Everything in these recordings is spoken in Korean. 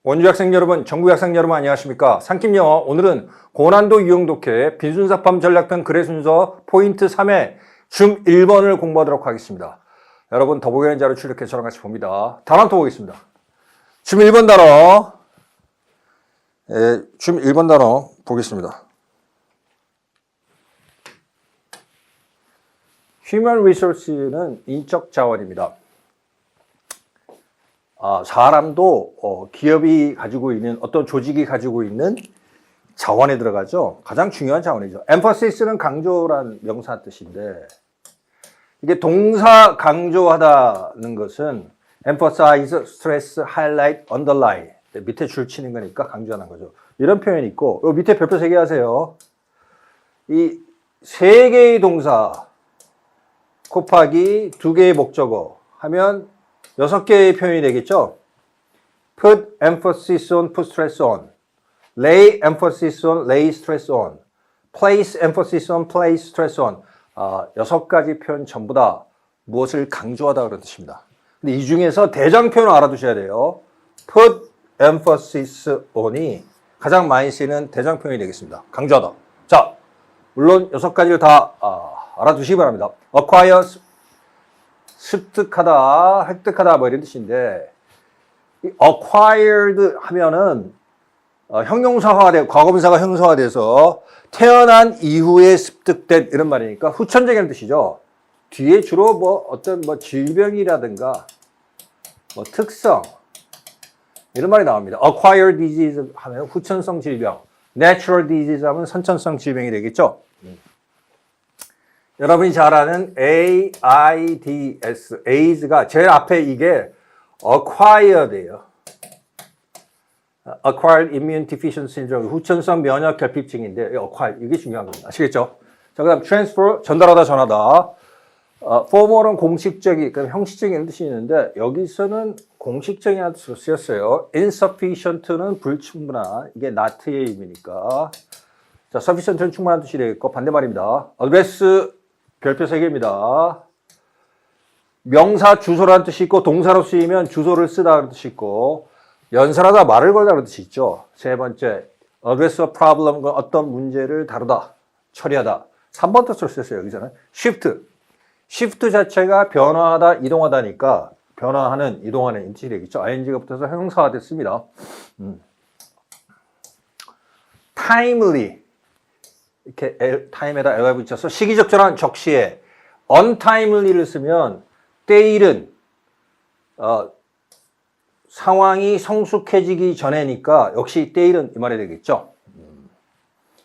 원주 학생 여러분, 전국 학생 여러분 안녕하십니까? 상킴영어 오늘은 고난도 유형 독해 빈순사법 전략편 글의 순서 포인트 3의 줌 1번을 공부하도록 하겠습니다. 여러분 더보기란 자료 출력해서 저랑 같이 봅니다. 단어부터 보겠습니다. 줌 1번 단어 줌 1번 단어 보겠습니다. Human Resource는 인적 자원입니다. 사람도 기업이 가지고 있는 어떤 조직이 가지고 있는 자원에 들어가죠. 가장 중요한 자원이죠. Emphasis는 강조란 명사 뜻인데 이게 동사 강조하다는 것은 emphasize, stress, highlight, underline 밑에 줄 치는 거니까 강조하는 거죠. 이런 표현이 있고 요 밑에 별표 3개 하세요. 이 3개의 동사 곱하기 2개의 목적어 하면 6개의 표현이 되겠죠. Put emphasis on, put stress on. Lay emphasis on, lay stress on. Place emphasis on, place stress on. 6가지 표현 전부 다 무엇을 강조하다 그런 뜻입니다. 근데 이 중에서 대장 표현을 알아두셔야 돼요. Put emphasis on이 가장 많이 쓰이는 대장 표현이 되겠습니다. 강조하다. 자, 물론 6가지를 다 알아두시기 바랍니다. Acquire, 습득하다, 획득하다 뭐 이런 뜻인데 acquired 하면은 형용사화가 되고 과거분사가 형용사화돼서 태어난 이후에 습득된 이런 말이니까 후천적인 뜻이죠. 뒤에 주로 뭐 어떤 뭐 질병이라든가 뭐 특성 이런 말이 나옵니다. acquired disease 하면 후천성 질병, natural disease 하면 선천성 질병이 되겠죠. 여러분이 잘 아는 AIDS, AIDS가 제일 앞에 이게 acquired예요. Acquired Immune Deficiency Syndrome, 후천성 면역 결핍증인데 acquired 이게 중요한 겁니다. 아시겠죠? 자, 그다음 transfer 전달하다 전하다. formal은 공식적인, 그럼 형식적인 뜻이 있는데 여기서는 공식적인 뜻으로 쓰였어요. insufficient는 불충분한, 이게 not의 의미니까. 자, sufficient는 충분한 뜻이 되겠고 반대말입니다. address 별표 3개입니다. 명사 주소라는 뜻이 있고 동사로 쓰이면 주소를 쓰다는 뜻이 있고 연설하다 말을 걸다는 뜻이 있죠. 세 번째, address a problem, 어떤 문제를 다루다, 처리하다. 3번 뜻으로 쓰였어요. 여기서는 shift. shift 자체가 변화하다, 이동하다니까 변화하는, 이동하는 뜻이 되겠죠. ing가 붙어서 형용사가 됐습니다. timely. 이렇게 time에다 LI 붙여서 시기적절한 적시에 untimely를 쓰면 때일은 상황이 성숙해지기 전에니까 역시 때일은 이 말이 되겠죠.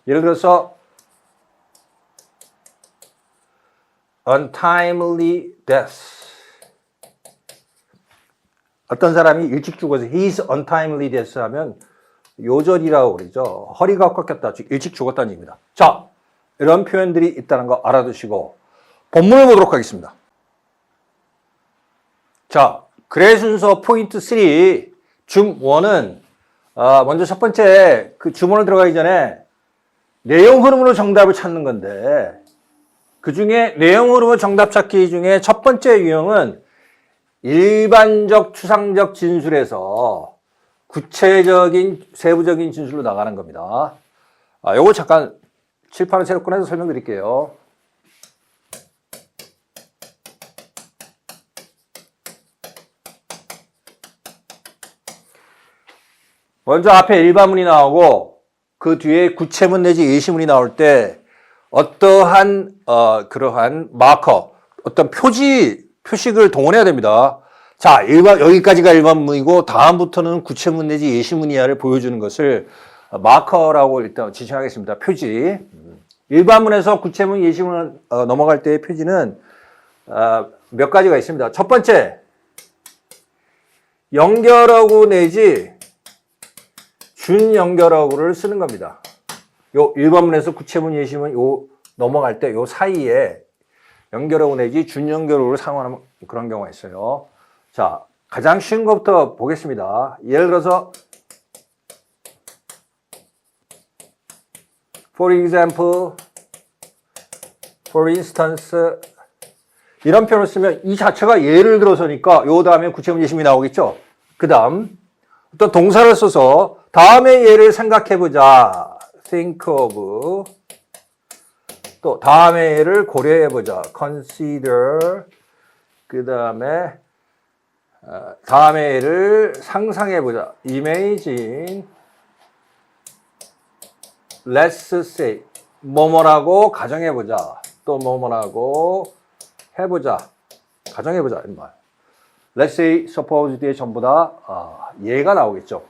예를 들어서 untimely death. 어떤 사람이 일찍 죽어서 his untimely death 하면 요절이라고 그러죠. 허리가 꺾였다, 일찍 죽었다는 얘기입니다. 자, 이런 표현들이 있다는 거 알아두시고 본문을 보도록 하겠습니다. 자, 글의 순서 포인트 3, 줌 1은 먼저 첫 번째 그 주문을 들어가기 전에 내용 흐름으로 정답을 찾는 건데 그 중에 내용 흐름으로 정답 찾기 중에 첫 번째 유형은 일반적 추상적 진술에서 구체적인 세부적인 진술로 나가는 겁니다. 요거 잠깐 칠판을 새로 꺼내서 설명드릴게요. 먼저 앞에 일반문이 나오고 그 뒤에 구체문 내지 예시문이 나올 때 어떠한 그러한 마커, 어떤 표식을 동원해야 됩니다. 자, 여기까지가 일반문이고 다음부터는 구체문 내지 예시문이야를 보여주는 것을 마커라고 일단 지칭하겠습니다. 표지. 일반문에서 구체문, 예시문 넘어갈 때의 표지는 몇 가지가 있습니다. 첫 번째, 연결어구 내지 준연결어구를 쓰는 겁니다. 요 일반문에서 구체문, 예시문 요 넘어갈 때 요 사이에 연결어구 내지 준연결어구를 사용하는 그런 경우가 있어요. 자, 가장 쉬운 것부터 보겠습니다. 예를 들어서 for example, for instance 이런 표현을 쓰면 이 자체가 예를 들어서니까 요 다음에 구체문 예시문이 나오겠죠. 그 다음 어떤 동사를 써서 다음의 예를 생각해 보자. think of. 또 다음의 예를 고려해 보자. consider. 그 다음에 다음의 예를 상상해 보자. imagine. let's say. 뭐뭐라고 가정해 보자. 또 뭐뭐라고 해 보자. 가정해 보자. 이 말. Let's say, suppose 뒤에 전부 다 예가 나오겠죠.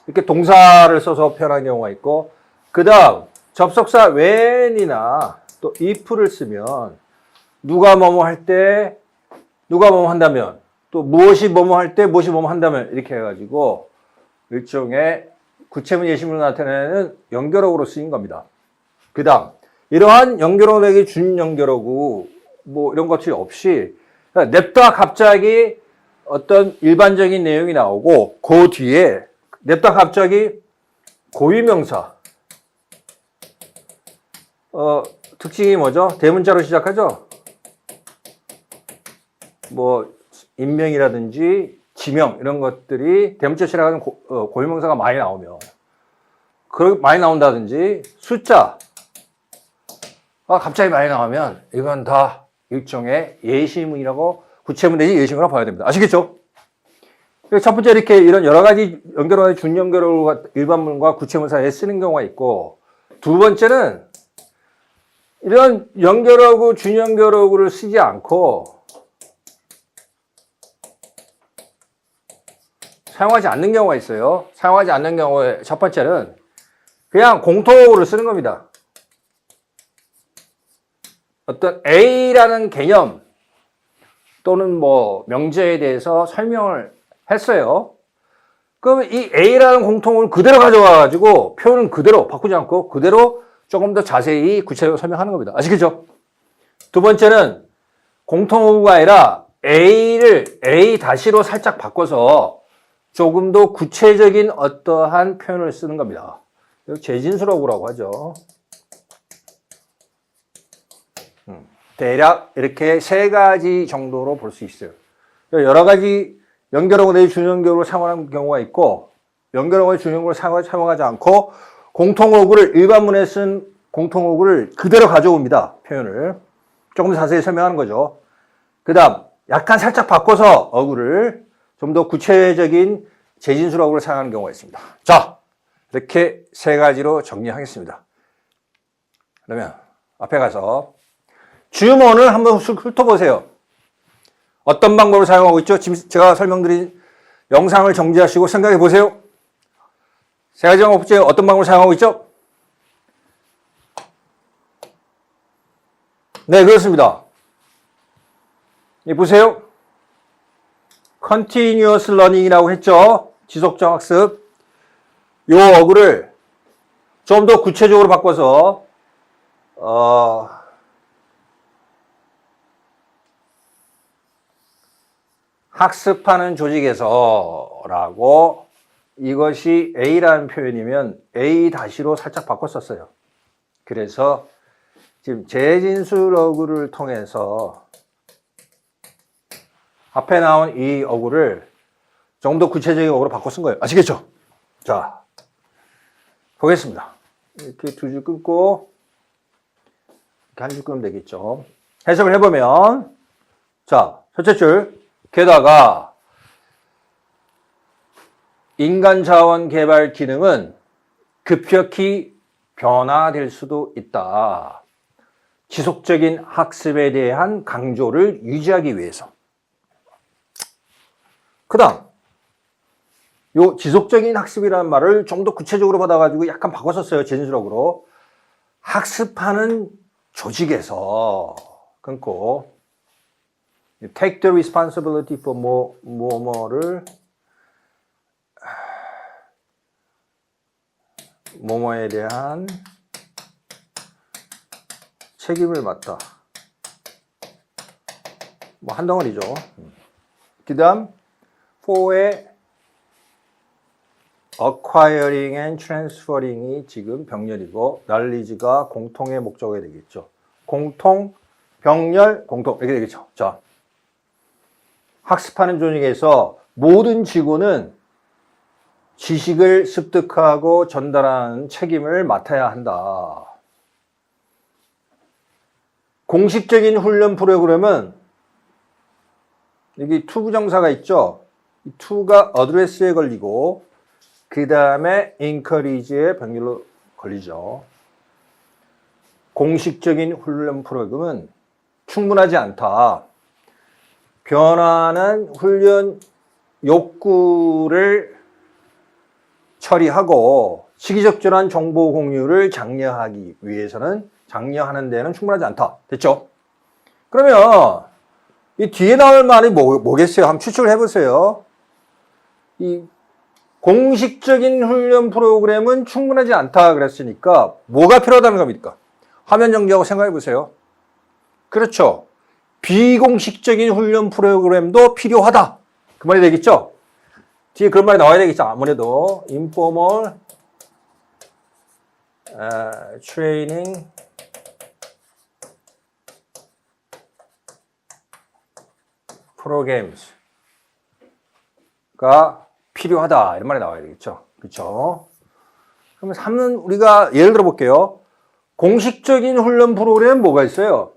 이렇게 동사를 써서 표현하는 경우가 있고, 그 다음 접속사 when이나 또 if를 쓰면 누가 뭐뭐 할 때, 누가 뭐뭐 한다면, 또 무엇이 뭐뭐 할 때, 무엇이 뭐뭐 한다면 이렇게 해가지고 일종의 구체문 예시문을 나타내는 연결어구로 쓰인 겁니다. 그 다음 이러한 연결어구 내기 준연결어구 뭐 이런 것이 없이 냅다 갑자기 어떤 일반적인 내용이 나오고 그 뒤에 냅다 갑자기 고유명사 특징이 뭐죠? 대문자로 시작하죠? 뭐 인명이라든지 지명 이런 것들이 대문자로 시작하는 고유명사가 많이 나오면 많이 나온다든지 숫자 갑자기 많이 나오면 이건 다 일종의 예시문이라고 구체문 내지 예시문이라고 봐야 됩니다. 아시겠죠? 첫 번째 이렇게 이런 여러 가지 연결어의 준연결어가 일반문과 구체문 사이에 쓰는 경우가 있고 두 번째는 이런 연결어구, 준연결어구를 쓰지 않고 사용하지 않는 경우가 있어요. 사용하지 않는 경우에 첫 번째는 그냥 공통어구를 쓰는 겁니다. 어떤 A라는 개념 또는 뭐 명제에 대해서 설명을 했어요. 그럼 이 A라는 공통어구를 그대로 가져와가지고 표현은 그대로 바꾸지 않고 그대로 조금 더 자세히 구체적으로 설명하는 겁니다. 아시겠죠? 두 번째는 공통어구가 아니라 A를 A-로 살짝 바꿔서 조금 더 구체적인 어떠한 표현을 쓰는 겁니다. 재진술어구라고 하죠. 대략 이렇게 세 가지 정도로 볼 수 있어요. 여러 가지 연결어구 내지 준연결어구를 사용하는 경우가 있고 연결어구 내지 준연결어구를 사용하지 않고 공통어구를 일반문에 쓴 공통어구를 그대로 가져옵니다. 표현을. 조금 더 자세히 설명하는 거죠. 그 다음 약간 살짝 바꿔서 어구를 좀 더 구체적인 재진술어구를 사용하는 경우가 있습니다. 자, 이렇게 세 가지로 정리하겠습니다. 그러면 앞에 가서 주문을 한번 훑어보세요. 어떤 방법을 사용하고 있죠? 지금 제가 설명드린 영상을 정지하시고 생각해 보세요. 세 가지 방법 중에 어떤 방법을 사용하고 있죠? 네, 그렇습니다. 보세요. Continuous Learning이라고 했죠? 지속적 학습. 요 어구를 좀 더 구체적으로 바꿔서 학습하는 조직에서 라고 이것이 A라는 표현이면 A-로 살짝 바꿨었어요. 그래서 지금 재진술 어구를 통해서 앞에 나온 이 어구를 좀 더 구체적인 어구로 바꿔 쓴 거예요. 아시겠죠? 자, 보겠습니다. 이렇게 두 줄 끊고 이렇게 한 줄 끊으면 되겠죠. 해석을 해보면 자, 첫째 줄 게다가 인간 자원 개발 기능은 급격히 변화될 수도 있다. 지속적인 학습에 대한 강조를 유지하기 위해서. 그 다음 요 지속적인 학습이라는 말을 좀 더 구체적으로 받아가지고 약간 바꿨었어요. 재진술어구로. 학습하는 조직에서 끊고 take the responsibility for 뭐뭐를 뭐뭐에 대한 책임을 맡다. 뭐 한 덩어리죠. 그 다음 for의 acquiring and transferring이 지금 병렬이고 knowledge가 공통의 목적이 되겠죠. 공통, 병렬, 공통 이렇게 되겠죠. 자, 학습하는 조직에서 모든 직원은 지식을 습득하고 전달하는 책임을 맡아야 한다. 공식적인 훈련 프로그램은 여기 to 부정사가 있죠. 이 to가 address에 걸리고 그 다음에 encourage에 병렬로 걸리죠. 공식적인 훈련 프로그램은 충분하지 않다. 변화하는 훈련 욕구를 처리하고 시기적절한 정보 공유를 장려하기 위해서는 장려하는 데는 충분하지 않다. 됐죠? 그러면 이 뒤에 나올 말이 뭐겠어요? 한번 추측을 해보세요. 이 공식적인 훈련 프로그램은 충분하지 않다 그랬으니까 뭐가 필요하다는 겁니까? 화면 정지하고 생각해 보세요. 그렇죠. 비공식적인 훈련 프로그램도 필요하다. 그 말이 되겠죠? 뒤에 그런 말이 나와야 되겠죠. 아무래도 informal training programs가 필요하다. 이런 말이 나와야 되겠죠. 그렇죠? 그러면 3은 우리가 예를 들어 볼게요. 공식적인 훈련 프로그램 뭐가 있어요?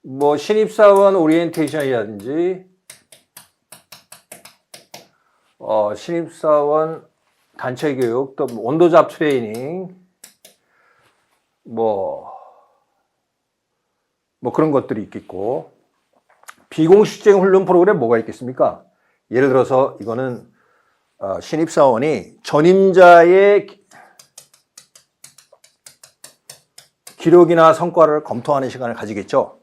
뭐 신입사원 오리엔테이션이라든지 신입사원 단체 교육, 또 온도잡 트레이닝, 뭐 그런 것들이 있겠고, 비공식적인 훈련 프로그램 뭐가 있겠습니까? 예를 들어서 이거는 신입사원이 전임자의 기록이나 성과를 검토하는 시간을 가지겠죠.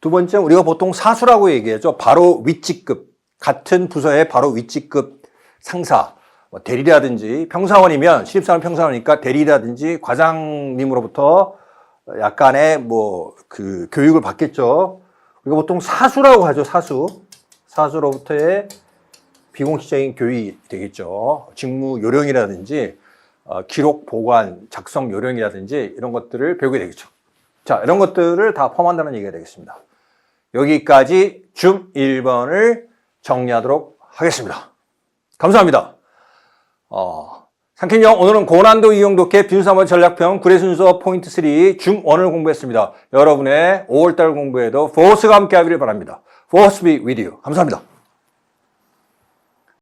두 번째, 우리가 보통 사수라고 얘기하죠. 바로 윗직급, 같은 부서의 바로 윗직급 상사, 뭐 대리라든지 평사원이면, 신입사원 평사원이니까 대리라든지 과장님으로부터 약간의 그 교육을 받겠죠. 우리가 보통 사수라고 하죠. 사수로부터의 비공식적인 교육이 되겠죠. 직무 요령이라든지 기록 보관, 작성 요령이라든지 이런 것들을 배우게 되겠죠. 자, 이런 것들을 다 포함한다는 얘기가 되겠습니다. 여기까지 줌 1번을 정리하도록 하겠습니다. 감사합니다. 상캔영, 오늘은 고난도 이용독해 비수사원 전략편 9회 순서 포인트 3 줌 1을 공부했습니다. 여러분의 5월달 공부에도 포스가 함께 하기를 바랍니다. Force be with you. 감사합니다.